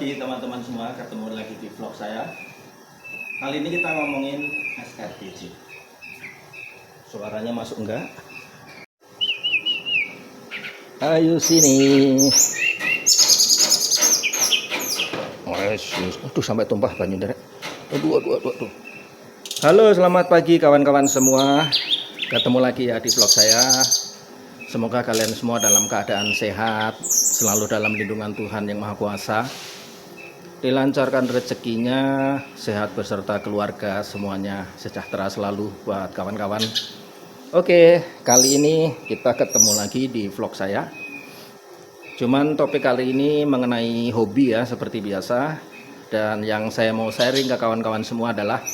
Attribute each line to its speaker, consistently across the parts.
Speaker 1: pagi teman-teman semua, ketemu lagi di vlog saya. Kali ini kita ngomongin SRDC. Suaranya masuk enggak? Ayo sini. Aduh, sampai tumpah banyu derek. Aduh. Halo, selamat pagi kawan-kawan semua. Ketemu lagi ya di vlog saya. Semoga kalian semua dalam keadaan sehat, selalu dalam lindungan Tuhan Yang Maha Kuasa. Dilancarkan rezekinya, sehat beserta keluarga, semuanya sejahtera selalu buat kawan-kawan. Oke, kali ini kita ketemu lagi di vlog saya. Cuman topik kali ini mengenai hobi ya, seperti biasa. Dan yang saya mau sharing ke kawan-kawan semua adalah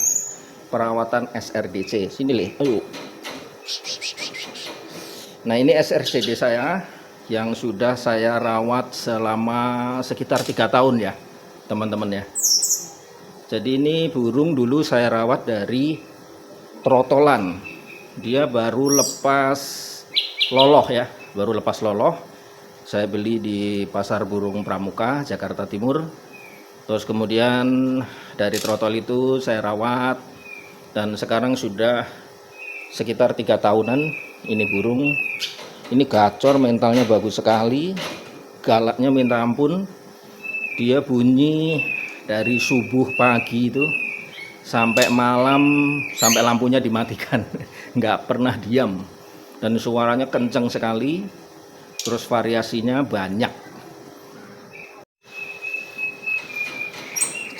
Speaker 1: perawatan SRDC. Sini lih, ayo. Nah, ini SRDC saya yang sudah saya rawat selama sekitar 3 tahun ya, teman-teman ya. Jadi ini burung dulu saya rawat dari trotolan. Dia baru lepas loloh ya, baru lepas loloh. Saya beli di Pasar Burung Pramuka, Jakarta Timur. Terus kemudian dari trotol itu saya rawat dan sekarang sudah sekitar 3 tahunan. Ini burung, ini gacor, mentalnya bagus sekali, galaknya minta ampun. Dia bunyi dari subuh pagi itu sampai malam, sampai lampunya dimatikan, nggak pernah diam, dan suaranya kenceng sekali, terus variasinya banyak.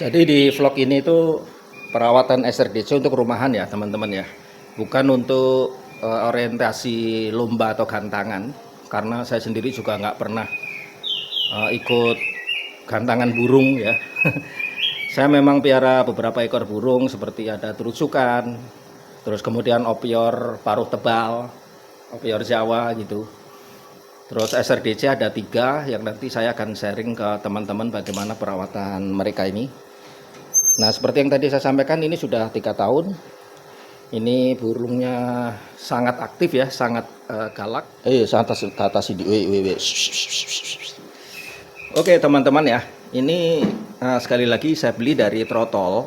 Speaker 1: Jadi di vlog ini tuh perawatan SRDC untuk rumahan ya teman-teman ya, bukan untuk orientasi lomba atau gantangan, karena saya sendiri juga nggak pernah ikut gantangan burung ya. Saya memang piara beberapa ekor burung seperti ada terucukan, terus kemudian opior paruh tebal, opior Jawa gitu. Terus SRDC ada 3 yang nanti saya akan sharing ke teman-teman bagaimana perawatan mereka ini. Nah, seperti yang tadi saya sampaikan, ini sudah 3 tahun. Ini burungnya sangat aktif ya, sangat galak. Atas ini. Oke teman-teman ya, ini sekali lagi saya beli dari trotol.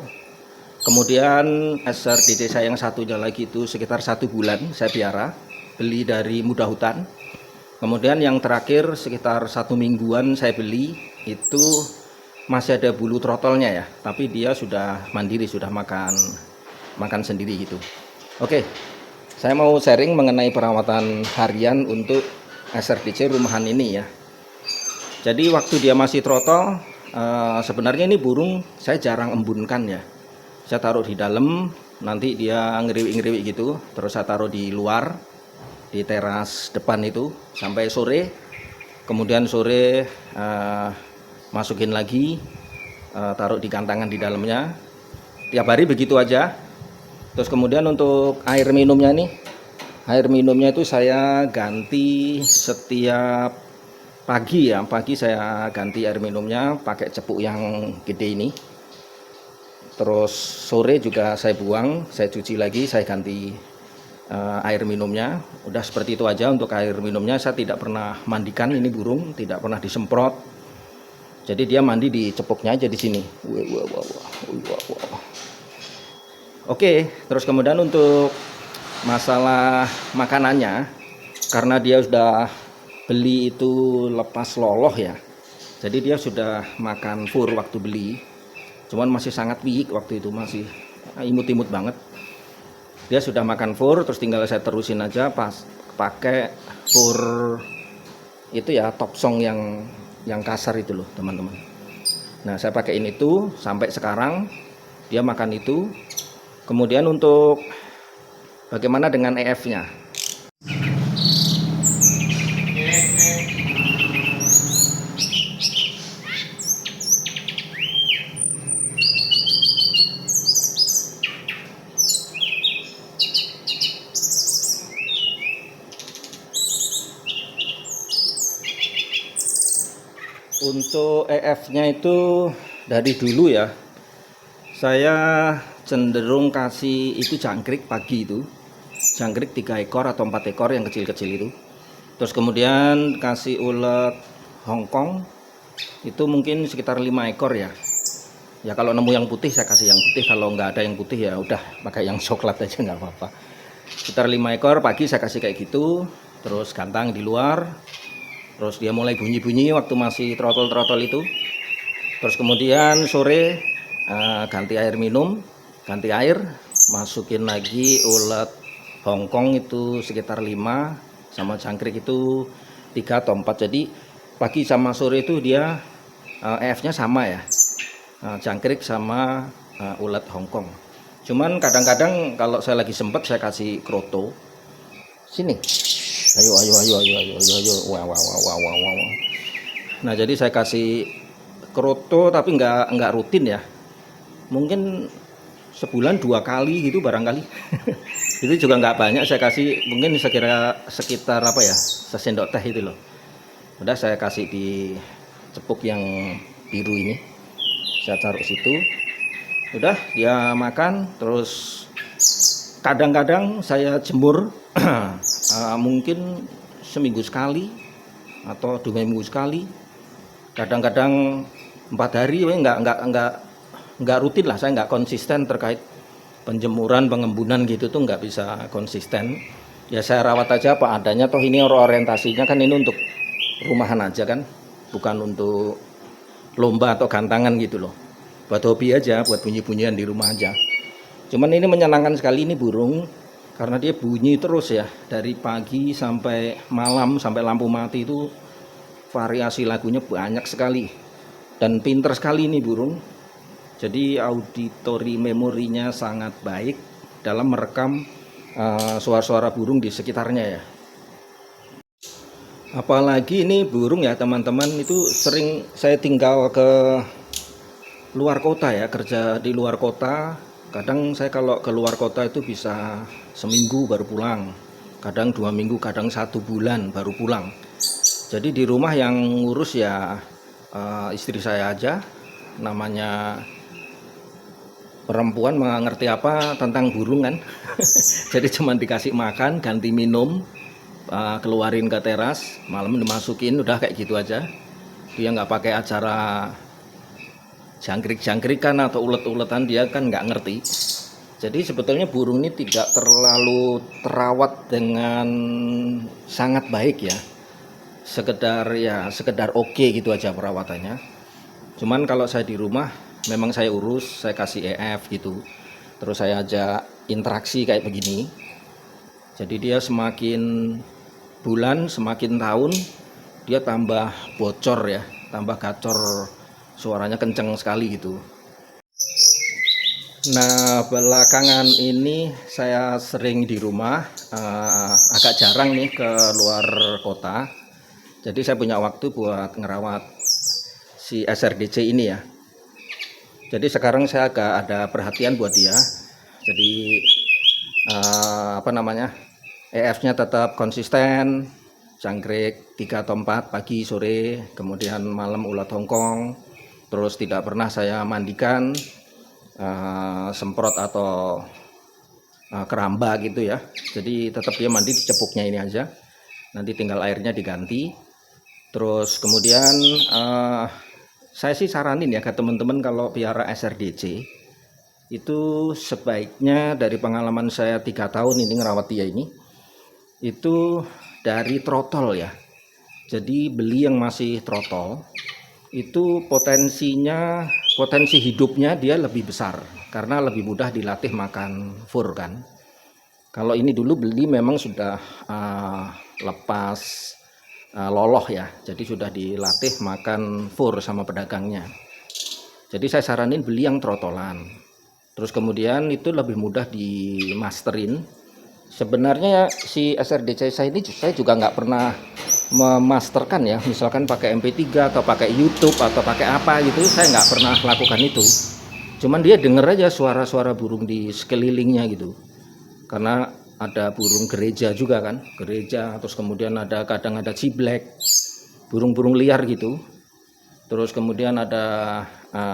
Speaker 1: Kemudian SRDC saya yang satunya lagi itu sekitar 1 bulan saya piara, beli dari Muda Hutan. Kemudian yang terakhir sekitar 1 mingguan saya beli, itu masih ada bulu trotolnya ya, tapi dia sudah mandiri, sudah makan sendiri gitu. Oke, saya mau sharing mengenai perawatan harian untuk SRDC rumahan ini ya. Jadi waktu dia masih trotol, sebenarnya ini burung saya jarang embunkan ya. Saya taruh di dalam, nanti dia ngeriwik-ngeriwik gitu, terus saya taruh di luar, di teras depan itu sampai sore. Kemudian sore masukin lagi, taruh di kantangan di dalamnya. Tiap hari begitu aja. Terus kemudian untuk air minumnya nih, air minumnya itu saya ganti setiap pagi ya. Pagi saya ganti air minumnya pakai cepuk yang gede ini. Terus sore juga saya buang, saya cuci lagi, saya ganti air minumnya. Udah seperti itu aja untuk air minumnya. Saya tidak pernah mandikan ini burung, tidak pernah disemprot. Jadi dia mandi di cepuknya aja di sini. Oke, terus kemudian untuk masalah makanannya, karena dia sudah beli itu lepas loloh ya, jadi dia sudah makan fur waktu beli, cuman masih sangat weak waktu itu, masih imut-imut banget. Dia sudah makan fur, terus tinggal saya terusin aja pas pakai fur itu ya, top song yang kasar itu loh teman-teman. Nah, saya pakein itu sampai sekarang dia makan itu. Kemudian untuk bagaimana dengan EF-nya? Untuk EF-nya itu dari dulu ya, saya cenderung kasih itu jangkrik pagi itu, jangkrik 3 ekor atau 4 ekor yang kecil-kecil itu. Terus kemudian kasih ulet Hongkong itu mungkin sekitar 5 ekor ya. Ya kalau nemu yang putih saya kasih yang putih, kalau nggak ada yang putih ya udah pakai yang coklat aja nggak apa-apa. Sekitar 5 ekor pagi saya kasih kayak gitu, terus gantang di luar. Terus dia mulai bunyi-bunyi waktu masih trotol-trotol itu. Terus kemudian sore ganti air minum, ganti air, masukin lagi ulet Hongkong itu sekitar 5, sama jangkrik itu 3 atau 4. Jadi pagi sama sore itu dia EF-nya sama ya, jangkrik sama ulet Hongkong. Cuman kadang-kadang kalau saya lagi sempet saya kasih kroto. Sini, ayo ayo ayo ayo ayo ayo ayo, wah wah wah wah wah wah. Nah jadi saya kasih kroto tapi nggak rutin ya, mungkin sebulan 2 kali gitu barangkali. Itu juga nggak banyak saya kasih, mungkin sekitar apa ya, sesendok teh itu loh. Udah saya kasih di cepuk yang biru ini, saya taruh situ. Udah dia makan. Terus kadang-kadang saya jemur mungkin seminggu sekali atau 2 minggu sekali, kadang-kadang 4 hari. Nggak rutin lah, saya nggak konsisten terkait penjemuran, pengembunan gitu tuh nggak bisa konsisten ya. Saya rawat aja apa adanya, toh ini orientasinya kan ini untuk rumahan aja kan, bukan untuk lomba atau gantangan gitu loh, buat hobi aja, buat bunyi-bunyian di rumah aja. Cuman ini menyenangkan sekali ini burung, karena dia bunyi terus ya, dari pagi sampai malam, sampai lampu mati itu variasi lagunya banyak sekali, dan pinter sekali ini burung. Jadi auditori memorinya sangat baik dalam merekam suara-suara burung di sekitarnya ya. Apalagi ini burung ya teman-teman, itu sering saya tinggal ke luar kota ya, kerja di luar kota. Kadang saya kalau ke luar kota itu bisa seminggu baru pulang, kadang 2 minggu, kadang 1 bulan baru pulang. Jadi di rumah yang ngurus ya istri saya aja, namanya perempuan mengerti apa tentang burung kan. Jadi cuma dikasih makan, ganti minum, keluarin ke teras, malam dimasukin, udah kayak gitu aja. Dia nggak pakai acara jangkrik-jangkrikan atau ulet-uletan, dia kan nggak ngerti. Jadi sebetulnya burung ini tidak terlalu terawat dengan sangat baik ya, sekedar oke gitu aja perawatannya. Cuman kalau saya di rumah memang saya urus, saya kasih EF gitu, terus saya ajak interaksi kayak begini. Jadi dia semakin bulan, semakin tahun, dia tambah bocor ya, tambah gacor, suaranya kenceng sekali gitu. Nah belakangan ini saya sering di rumah, agak jarang nih ke luar kota. Jadi saya punya waktu buat ngerawat si SRDC ini ya. Jadi sekarang saya agak ada perhatian buat dia. Jadi EF-nya tetap konsisten, jangkrik 3 atau 4 pagi sore, kemudian malam ulat Hongkong. Terus tidak pernah saya mandikan, semprot atau keramba gitu ya. Jadi tetap dia mandi di cepuknya ini aja, nanti tinggal airnya diganti. Terus kemudian saya sih saranin ya ke teman-teman, kalau piara SRDC itu sebaiknya, dari pengalaman saya 3 tahun ini ngerawat dia ini, itu dari trotol ya. Jadi beli yang masih trotol itu potensi hidupnya dia lebih besar, karena lebih mudah dilatih makan fur kan. Kalau ini dulu beli memang sudah lepas loloh ya, jadi sudah dilatih makan fur sama pedagangnya. Jadi saya saranin beli yang trotolan. Terus kemudian itu lebih mudah dimasterin. Sebenarnya si SRDC saya ini saya juga nggak pernah memasterkan ya, misalkan pakai MP3 atau pakai YouTube atau pakai apa gitu, saya nggak pernah lakukan itu. Cuman dia denger aja suara-suara burung di sekelilingnya gitu, karena ada burung gereja juga kan, gereja, terus kemudian kadang ada ciblek, burung-burung liar gitu. Terus kemudian ada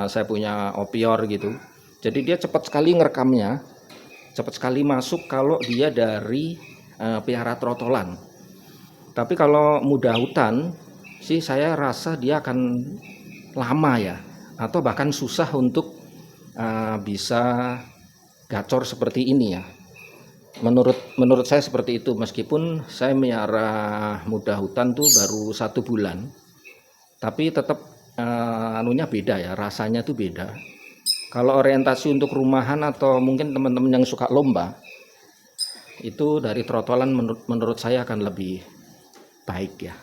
Speaker 1: saya punya opior gitu. Jadi dia cepat sekali ngerekamnya, cepat sekali masuk kalau dia dari piara trotolan. Tapi kalau muda hutan sih saya rasa dia akan lama ya, atau bahkan susah untuk bisa gacor seperti ini ya. Menurut saya seperti itu, meskipun saya melihara muda hutan tuh baru 1 bulan, tapi tetap anunya beda ya, rasanya tuh beda. Kalau orientasi untuk rumahan atau mungkin teman-teman yang suka lomba, itu dari trotolan menurut saya akan lebih baik ya.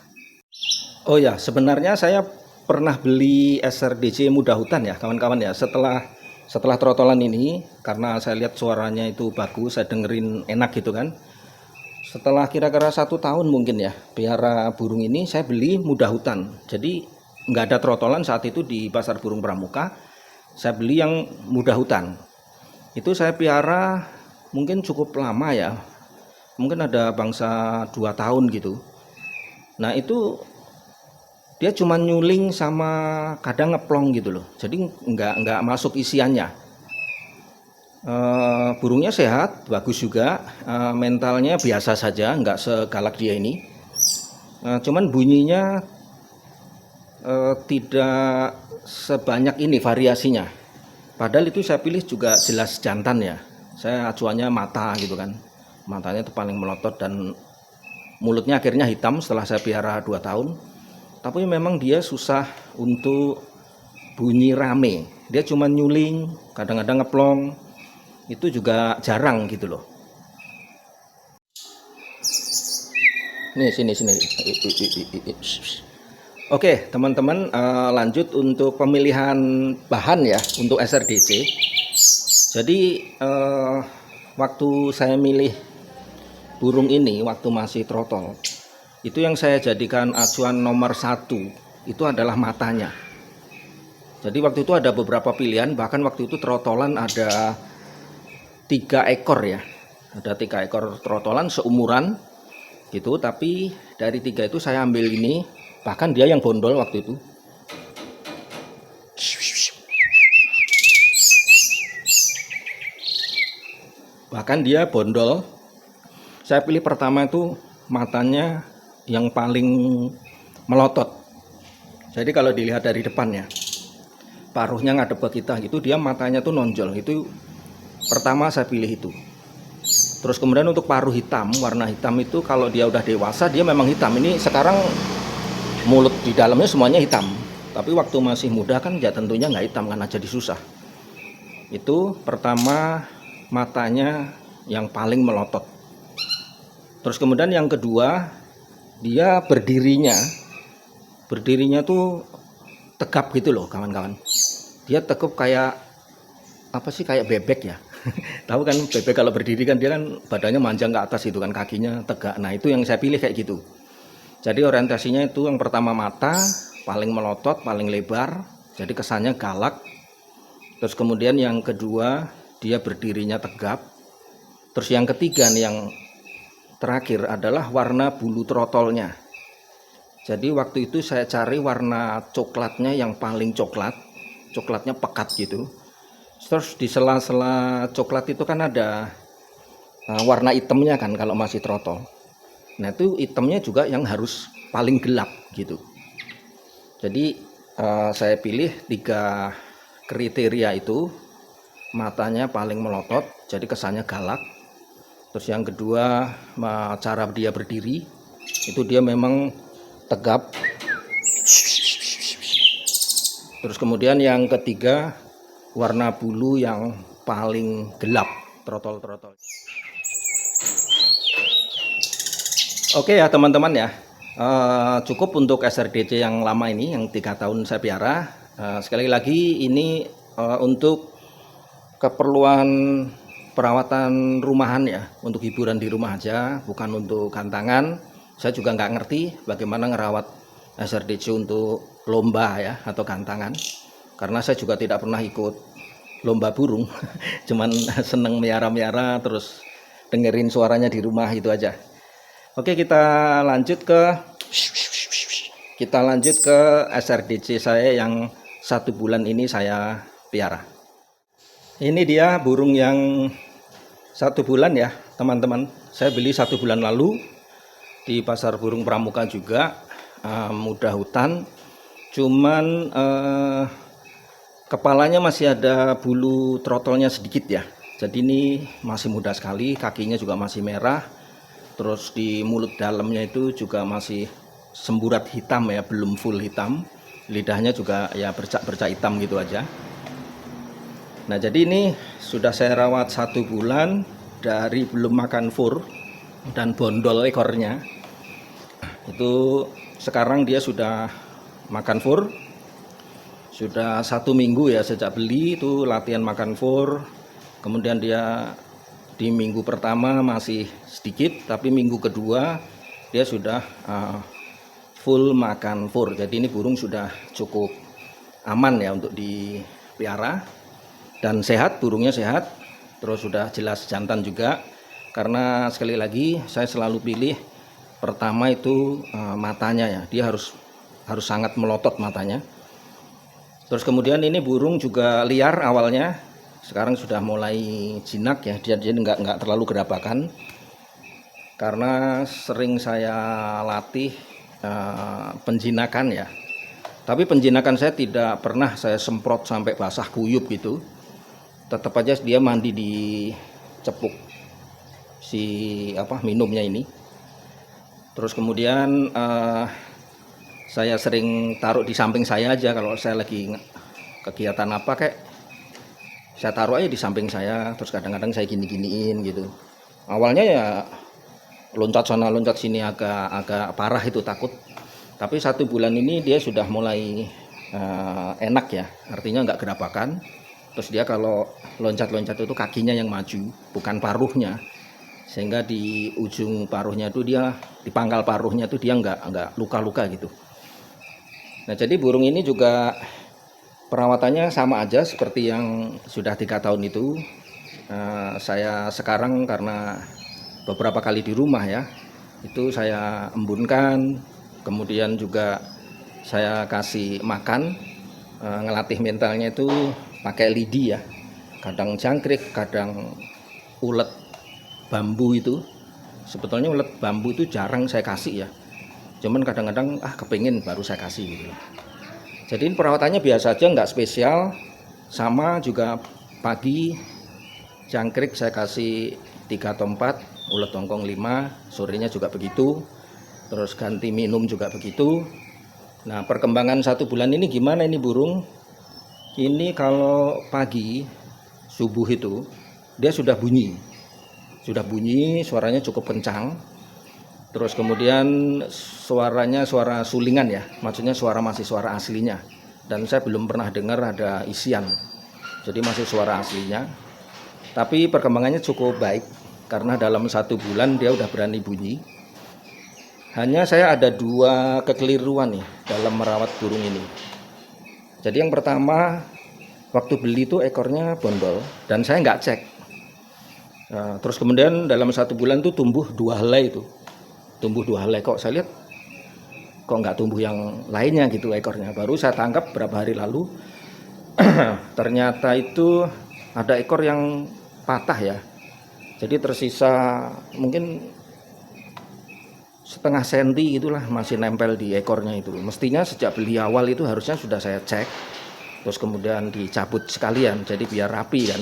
Speaker 1: Oh ya, sebenarnya saya pernah beli SRDC muda hutan ya kawan-kawan ya, setelah trotolan ini, karena saya lihat suaranya itu bagus, saya dengerin enak gitu kan. Setelah kira-kira 1 tahun mungkin ya pelihara burung ini, saya beli muda hutan. Jadi nggak ada trotolan saat itu di pasar burung Pramuka, saya beli yang muda hutan. Itu saya pelihara mungkin cukup lama ya, mungkin ada bangsa 2 tahun gitu. Nah itu dia cuma nyuling sama kadang ngeplong gitu loh, jadi nggak masuk isiannya. Burungnya sehat, bagus juga, mentalnya biasa saja, nggak segalak dia ini. Cuman bunyinya tidak sebanyak ini variasinya. Padahal itu saya pilih juga jelas jantan ya. Saya acuannya mata gitu kan, matanya itu paling melotot dan mulutnya akhirnya hitam setelah saya pelihara 2 tahun. Tapi memang dia susah untuk bunyi rame, dia cuma nyuling, kadang-kadang ngeplong, itu juga jarang gitu loh. Nih sini. Oke teman-teman, lanjut untuk pemilihan bahan ya untuk SRDC. Jadi waktu saya milih burung ini waktu masih trotol, itu yang saya jadikan acuan nomor 1 itu adalah matanya. Jadi waktu itu ada beberapa pilihan, bahkan waktu itu trotolan ada 3 ekor ya, ada 3 ekor trotolan seumuran gitu, tapi dari 3 itu saya ambil ini, bahkan dia yang bondol waktu itu. Bahkan dia bondol. Saya pilih pertama itu matanya yang paling melotot. Jadi kalau dilihat dari depannya, paruhnya ngadep ke kita gitu, dia matanya tuh nonjol. Itu pertama saya pilih itu. Terus kemudian untuk paruh hitam, warna hitam itu kalau dia udah dewasa dia memang hitam. Ini sekarang mulut di dalamnya semuanya hitam. Tapi waktu masih muda kan ya tentunya nggak hitam karena jadi susah. Itu pertama matanya yang paling melotot. Terus kemudian yang kedua, dia berdirinya tuh tegap gitu loh kawan-kawan. Dia tegap kayak apa sih, kayak bebek ya. Tahu kan bebek kalau berdiri kan dia kan badannya manjang ke atas itu kan, kakinya tegak. Nah itu yang saya pilih kayak gitu. Jadi orientasinya itu yang pertama mata paling melotot, paling lebar, jadi kesannya galak. Terus kemudian yang kedua dia berdirinya tegap. Terus yang ketiga nih, yang terakhir adalah warna bulu trotolnya. Jadi waktu itu saya cari warna coklatnya yang paling coklatnya pekat gitu. Terus di sela-sela coklat itu kan ada warna hitamnya kan kalau masih trotol. Nah itu hitamnya juga yang harus paling gelap gitu. Jadi saya pilih 3 kriteria itu. Matanya paling melotot, jadi kesannya galak. Terus yang kedua, cara dia berdiri, itu dia memang tegap. Terus kemudian yang ketiga, warna bulu yang paling gelap, trotol-trotol. Oke ya teman-teman ya, cukup untuk SRDC yang lama ini, yang 3 tahun saya pelihara. Sekali lagi ini untuk keperluan perawatan rumahan ya, untuk hiburan di rumah aja, bukan untuk gantangan. Saya juga nggak ngerti bagaimana ngerawat SRDC untuk lomba ya atau gantangan, karena saya juga tidak pernah ikut lomba burung. Cuman seneng miara-miara terus dengerin suaranya di rumah itu aja. Oke, kita lanjut ke SRDC saya yang 1 bulan ini saya piara. Ini dia burung yang 1 bulan ya teman-teman. Saya beli 1 bulan lalu di pasar burung Pramuka juga. muda hutan, cuman kepalanya masih ada bulu trotolnya sedikit ya. Jadi ini masih muda sekali, kakinya juga masih merah. Terus di mulut dalamnya itu juga masih semburat hitam ya, belum full hitam. Lidahnya juga ya bercak-bercak hitam gitu aja. Nah jadi ini sudah saya rawat 1 bulan dari belum makan fur dan bondol ekornya. Itu sekarang dia sudah makan fur. Sudah 1 minggu ya sejak beli itu latihan makan fur. Kemudian dia di minggu pertama masih sedikit, tapi minggu kedua dia sudah full makan fur. Jadi ini burung sudah cukup aman ya untuk dipelihara dan sehat, burungnya sehat. Terus sudah jelas jantan juga. Karena sekali lagi saya selalu pilih pertama itu matanya ya, dia harus sangat melotot matanya. Terus kemudian ini burung juga liar awalnya, sekarang sudah mulai jinak ya, dia nggak terlalu gerabakan. Karena sering saya latih penjinakan ya, tapi penjinakan saya tidak pernah saya semprot sampai basah kuyup gitu. Tetap aja dia mandi di cepuk minumnya ini. Terus kemudian saya sering taruh di samping saya aja, kalau saya lagi kegiatan apa kayak saya taruh aja di samping saya. Terus kadang-kadang saya gini-giniin gitu. Awalnya ya loncat sana loncat sini agak parah itu, takut. Tapi 1 bulan ini dia sudah mulai enak ya, artinya nggak gerabakan. Terus dia kalau loncat-loncat itu kakinya yang maju, bukan paruhnya. Sehingga di ujung paruhnya itu dia, di pangkal paruhnya itu dia nggak luka-luka gitu. Nah jadi burung ini juga perawatannya sama aja seperti yang sudah 3 tahun itu. Saya sekarang karena beberapa kali di rumah ya, itu saya embunkan, kemudian juga saya kasih makan, ngelatih mentalnya itu pakai lidi ya, kadang jangkrik, kadang ulet bambu itu. Sebetulnya ulet bambu itu jarang saya kasih ya, cuman kadang-kadang kepingin baru saya kasih gitu. Jadi perawatannya biasa aja, nggak spesial. Sama juga pagi jangkrik saya kasih 3 atau 4, ulet tongkong 5, sorenya juga begitu. Terus ganti minum juga begitu. Nah perkembangan 1 bulan ini gimana ini burung? Ini kalau pagi subuh itu dia sudah bunyi, suaranya cukup kencang. Terus kemudian suaranya suara sulingan ya, maksudnya masih suara aslinya. Dan saya belum pernah dengar ada isian, jadi masih suara aslinya. Tapi perkembangannya cukup baik, karena dalam 1 bulan dia udah berani bunyi. Hanya saya ada 2 kekeliruan nih dalam merawat burung ini. Jadi yang pertama, waktu beli itu ekornya bondol dan saya nggak cek. Terus kemudian dalam 1 bulan tuh tumbuh 2 helai itu. Tumbuh 2 helai, kok saya lihat kok nggak tumbuh yang lainnya gitu ekornya. Baru saya tangkap berapa hari lalu, ternyata itu ada ekor yang patah ya. Jadi tersisa mungkin setengah senti itulah, masih nempel di ekornya itu. Mestinya sejak beli awal itu harusnya sudah saya cek, terus kemudian dicabut sekalian, jadi biar rapi kan.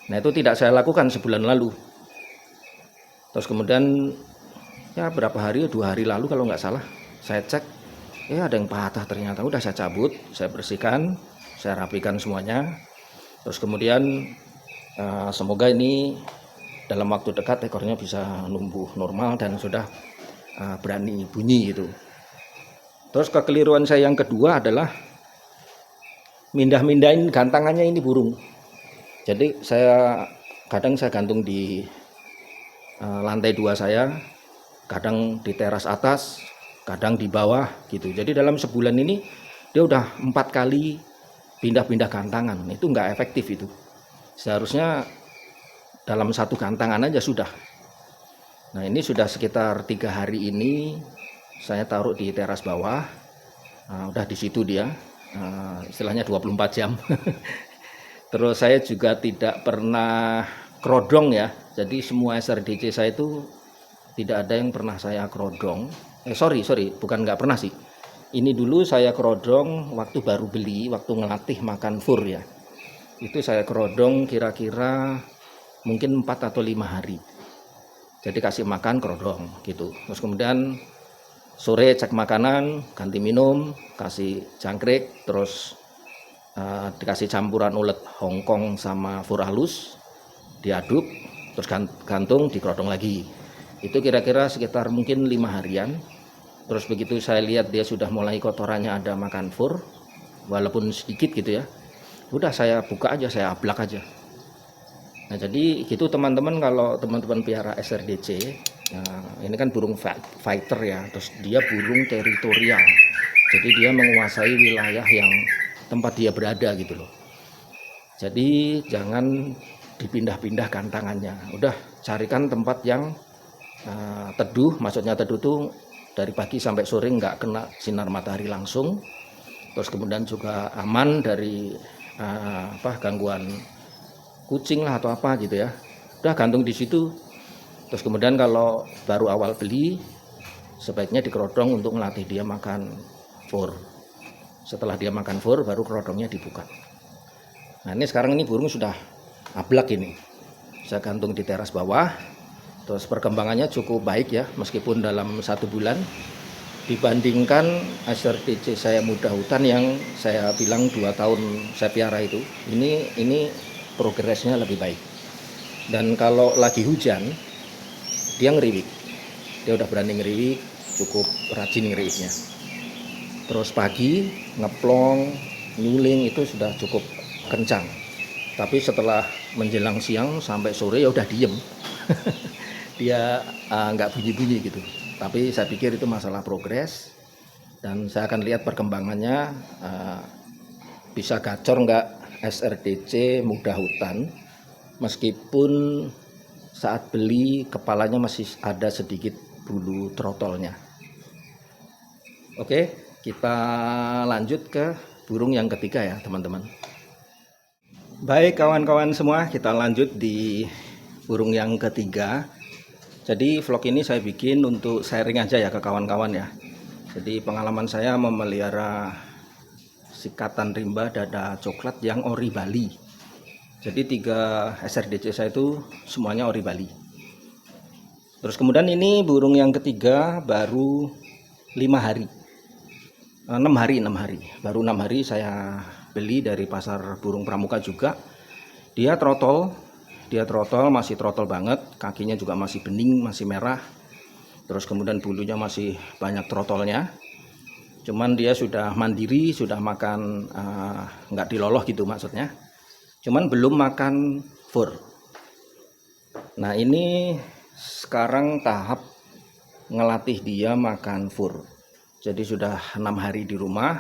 Speaker 1: Nah itu tidak saya lakukan sebulan lalu. Terus kemudian ya berapa hari, 2 hari lalu kalau nggak salah, saya cek, ada yang patah ternyata. Udah saya cabut, saya bersihkan, saya rapikan semuanya. Terus kemudian semoga ini dalam waktu dekat ekornya bisa numbuh normal dan sudah berani bunyi gitu. Terus kekeliruan saya yang kedua adalah mindah-mindahin gantangannya ini burung. Jadi kadang saya gantung di lantai 2 saya, kadang di teras atas, kadang di bawah gitu. Jadi dalam sebulan ini dia udah 4 kali pindah-pindah gantangan. Itu nggak efektif itu. Seharusnya dalam 1 gantangan aja sudah. Nah ini sudah sekitar 3 hari ini saya taruh di teras bawah. Udah di situ dia, istilahnya 24 jam. Terus saya juga tidak pernah kerodong ya. Jadi semua SRDC saya itu tidak ada yang pernah saya kerodong. Sorry, bukan nggak pernah sih. Ini dulu saya kerodong waktu baru beli, waktu ngelatih makan fur ya. Itu saya kerodong kira-kira mungkin 4 atau 5 hari. Jadi kasih makan kerodong gitu. Terus kemudian sore cek makanan, ganti minum, kasih jangkrik, terus dikasih campuran ulet Hongkong sama fur halus, diaduk, terus gantung dikerodong lagi. Itu kira-kira sekitar mungkin 5 harian. Terus begitu saya lihat dia sudah mulai kotorannya ada makan fur, walaupun sedikit gitu ya, udah saya buka aja, saya ablak aja. Nah jadi gitu teman-teman, kalau teman-teman piara SRDC, nah, ini kan burung fighter ya, terus dia burung teritorial, jadi dia menguasai wilayah yang tempat dia berada gitu loh. Jadi jangan dipindah-pindah kantangannya, udah carikan tempat yang teduh, maksudnya teduh tuh dari pagi sampai sore nggak kena sinar matahari langsung, terus kemudian juga aman dari gangguan kucing lah atau apa gitu ya. Udah gantung di situ. Terus kemudian kalau baru awal beli, sebaiknya dikerodong untuk melatih dia makan fur. Setelah dia makan fur, baru kerodongnya dibuka. Nah ini sekarang ini burung sudah ablak ini. Saya gantung di teras bawah. Terus perkembangannya cukup baik ya, meskipun dalam 1 bulan dibandingkan SRDC saya muda hutan yang saya bilang 2 tahun saya piara itu, ini progresnya lebih baik. Dan kalau lagi hujan dia ngeriwik, dia udah berani ngeriwik, cukup rajin ngeriwiknya. Terus pagi ngeplong, nyuling itu sudah cukup kencang. Tapi setelah menjelang siang sampai sore ya udah diem. Dia nggak bunyi-bunyi gitu. Tapi saya pikir itu masalah progres, dan saya akan lihat perkembangannya, bisa gacor nggak SRDC muda hutan, meskipun saat beli kepalanya masih ada sedikit bulu trotolnya. Oke, kita lanjut ke burung yang ketiga ya teman-teman. Baik kawan-kawan semua, kita lanjut di burung yang ketiga. Jadi vlog ini saya bikin untuk sharing aja ya ke kawan-kawan ya. Jadi pengalaman saya memelihara sikatan rimba dada coklat yang ori Bali. Jadi 3 SRDC saya itu semuanya ori Bali. Terus kemudian ini burung yang ketiga baru 5 hari. 6 hari. Baru 6 hari saya beli dari pasar burung pramuka juga. Dia trotol, masih trotol banget, kakinya juga masih bening, masih merah. Terus kemudian bulunya masih banyak trotolnya. Cuman dia sudah mandiri, sudah makan, nggak diloloh gitu maksudnya. Cuman belum makan fur. Nah ini sekarang tahap ngelatih dia makan fur. Jadi sudah 6 hari di rumah,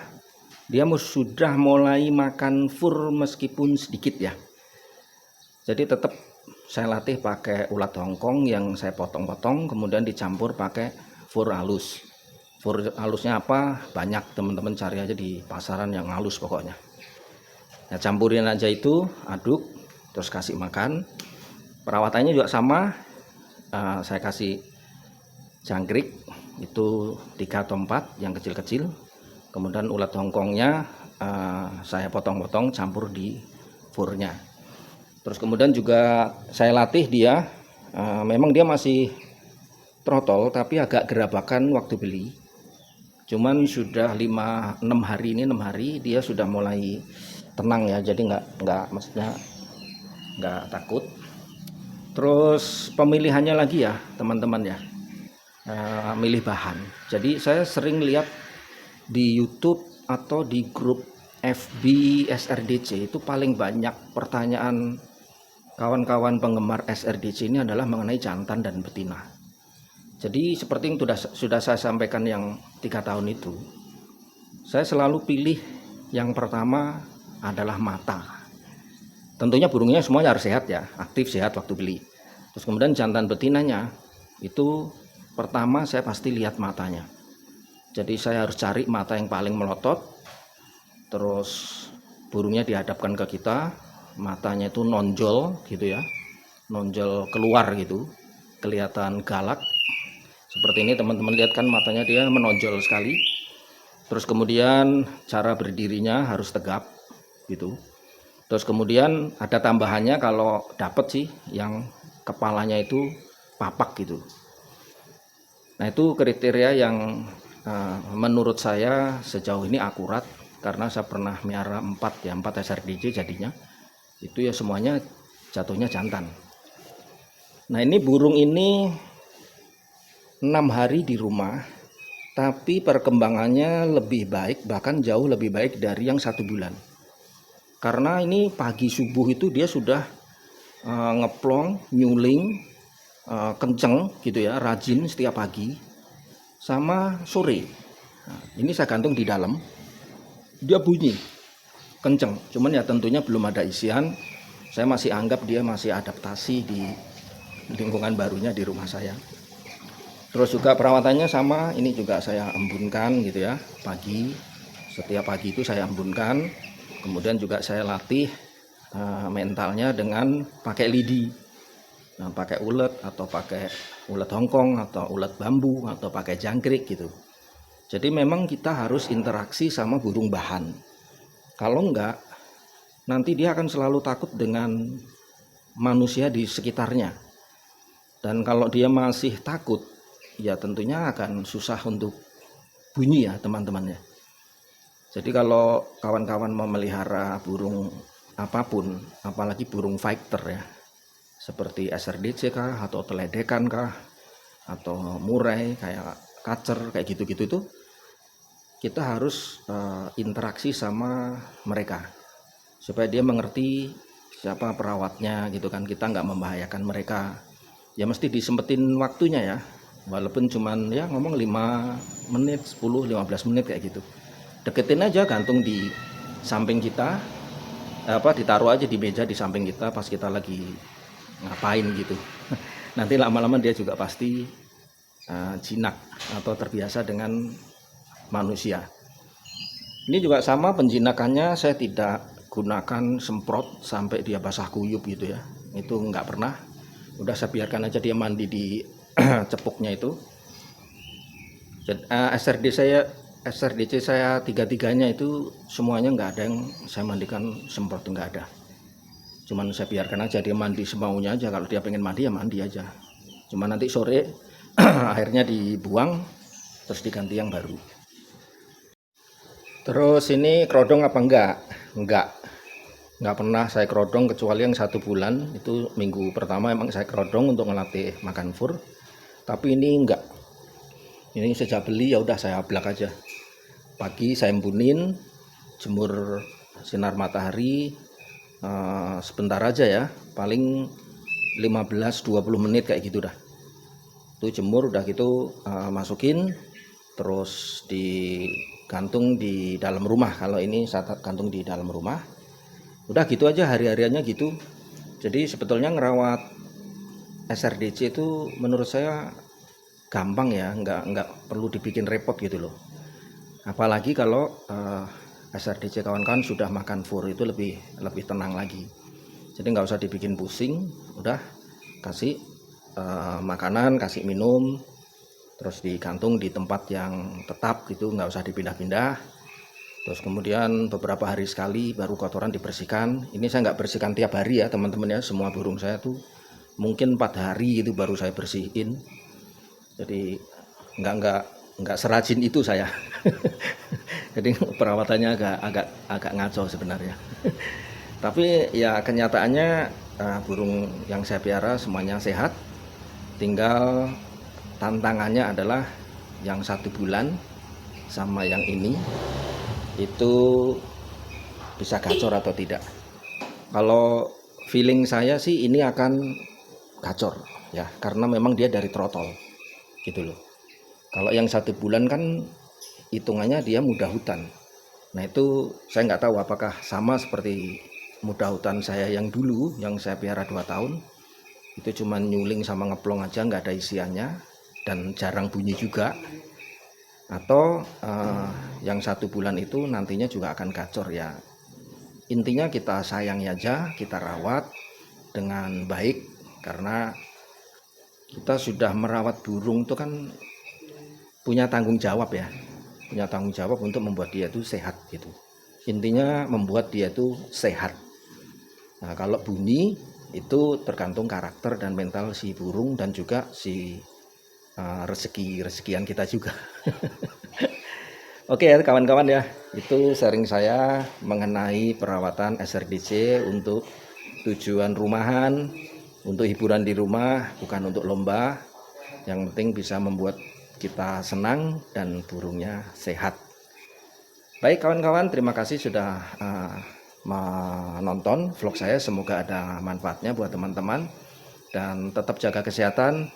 Speaker 1: dia sudah mulai makan fur meskipun sedikit ya. Jadi tetap saya latih pakai ulat Hongkong yang saya potong-potong, kemudian dicampur pakai fur halus. Fur halusnya apa? Banyak, teman-teman cari aja di pasaran yang halus pokoknya. Nah, campurin aja itu, aduk, terus kasih makan. Perawatannya juga sama, saya kasih jangkrik itu 3 atau 4 yang kecil-kecil. Kemudian ulat Hongkongnya saya potong-potong, campur di furnya. Terus kemudian juga saya latih dia, memang dia masih trotol tapi agak gerabakan waktu beli. Cuman sudah 6 hari dia sudah mulai tenang ya, jadi maksudnya nggak takut. Terus pemilihannya lagi ya teman-teman ya, milih bahan. Jadi saya sering lihat di YouTube atau di grup FB SRDC itu paling banyak pertanyaan kawan-kawan penggemar SRDC ini adalah mengenai jantan dan betina. Jadi seperti yang sudah saya sampaikan yang 3 tahun itu, saya selalu pilih yang pertama adalah mata. Tentunya burungnya semuanya harus sehat ya, aktif sehat waktu beli. Terus kemudian jantan betinanya itu pertama saya pasti lihat matanya. Jadi saya harus cari mata yang paling melotot, terus burungnya dihadapkan ke kita, matanya itu nonjol gitu ya, nonjol keluar gitu, kelihatan galak. Seperti ini teman-teman lihat kan, matanya dia menonjol sekali. Terus kemudian cara berdirinya harus tegap gitu. Terus kemudian ada tambahannya kalau dapat sih yang kepalanya itu papak gitu. Nah itu kriteria yang menurut saya sejauh ini akurat, karena saya pernah miara 4 SRDC jadinya. Itu ya semuanya jatuhnya jantan. Nah ini burung ini 6 hari di rumah, tapi perkembangannya lebih baik, bahkan jauh lebih baik dari yang 1 bulan. Karena ini pagi subuh itu dia sudah ngeplong, nyuling, kenceng gitu ya, rajin setiap pagi, sama sore. Nah, ini saya gantung di dalam, dia bunyi kenceng, cuman ya tentunya belum ada isian. Saya masih anggap dia masih adaptasi di lingkungan barunya di rumah saya. Terus juga perawatannya sama, ini juga saya embunkan gitu ya, pagi, setiap pagi itu saya embunkan. Kemudian juga saya latih mentalnya dengan pakai lidi. Nah, pakai ulet atau pakai ulet Hongkong atau ulet bambu atau pakai jangkrik gitu. Jadi memang kita harus interaksi sama burung bahan. Kalau enggak, nanti dia akan selalu takut dengan manusia di sekitarnya. Dan kalau dia masih takut, ya tentunya akan susah untuk bunyi ya teman-teman ya. Jadi kalau kawan-kawan memelihara burung apapun, apalagi burung fighter ya, seperti SRDC kah, atau teledekan kah, atau murai kayak kacer kayak gitu-gitu, itu kita harus interaksi sama mereka supaya dia mengerti siapa perawatnya gitu kan. Kita nggak membahayakan mereka, ya mesti disempetin waktunya ya, walaupun cuman ya ngomong 5 menit, 10-15 menit kayak gitu. Deketin aja, gantung di samping kita, ditaruh aja di meja di samping kita pas kita lagi ngapain gitu. Nanti lama-lama dia juga pasti jinak atau terbiasa dengan manusia. Ini juga sama penjinakannya, saya tidak gunakan semprot sampai dia basah kuyup gitu ya. Itu nggak pernah. Udah saya biarkan aja dia mandi di cepuknya itu. SRDC saya tiga-tiganya itu semuanya nggak ada yang saya mandikan semprot, nggak ada. Cuman saya biarkan aja dia mandi semaunya aja. Kalau dia pengen mandi ya mandi aja. Cuma nanti sore akhirnya dibuang terus diganti yang baru. Terus ini kerodong apa enggak? Enggak pernah saya kerodong kecuali yang 1 bulan. Itu minggu pertama emang saya kerodong untuk ngelatih makan fur. Tapi ini enggak. Ini sejak beli ya udah saya ablak aja. Pagi saya embunin, jemur sinar matahari sebentar aja ya, paling 15-20 menit kayak gitu dah. Itu jemur udah gitu masukin, terus digantung di dalam rumah. Kalau ini saya gantung di dalam rumah. Udah gitu aja hari-hariannya gitu. Jadi sebetulnya ngerawat SRDC itu menurut saya gampang ya, nggak perlu dibikin repot gitu loh. Apalagi kalau SRDC kawan-kawan sudah makan fur, itu lebih tenang lagi. Jadi nggak usah dibikin pusing, udah kasih makanan, kasih minum, terus digantung di tempat yang tetap gitu, nggak usah dipindah-pindah. Terus kemudian beberapa hari sekali baru kotoran dibersihkan. Ini saya nggak bersihkan tiap hari ya teman-teman ya, semua burung saya tuh mungkin 4 hari itu baru saya bersihin. Jadi nggak serajin itu saya. Jadi perawatannya agak ngaco sebenarnya. Tapi ya kenyataannya burung yang saya piara semuanya sehat. Tinggal tantangannya adalah yang 1 bulan sama yang ini itu bisa gacor atau tidak. Kalau feeling saya sih ini akan gacor ya, karena memang dia dari trotol gitu loh. Kalau yang 1 bulan kan hitungannya dia muda hutan. Nah itu saya nggak tahu apakah sama seperti muda hutan saya yang dulu, yang saya piara 2 tahun. Itu cuma nyuling sama ngeplong aja, nggak ada isiannya dan jarang bunyi juga. Atau yang 1 bulan itu nantinya juga akan gacor ya. Intinya kita sayangi aja, kita rawat dengan baik, karena kita sudah merawat burung itu kan punya tanggung jawab ya. punya tanggung jawab untuk membuat dia itu sehat gitu. Intinya membuat dia itu sehat. Nah, kalau bunyi itu tergantung karakter dan mental si burung dan juga si rezekian kita juga. Oke ya kawan-kawan ya, itu sharing saya mengenai perawatan SRDC untuk tujuan rumahan, untuk hiburan di rumah, bukan untuk lomba. Yang penting bisa membuat kita senang dan burungnya sehat. Baik kawan-kawan, terima kasih sudah menonton vlog saya. Semoga ada manfaatnya buat teman-teman. Dan tetap jaga kesehatan.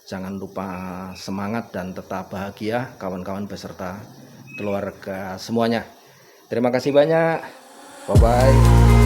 Speaker 1: Jangan lupa semangat dan tetap bahagia kawan-kawan beserta keluarga semuanya. Terima kasih banyak. Bye-bye.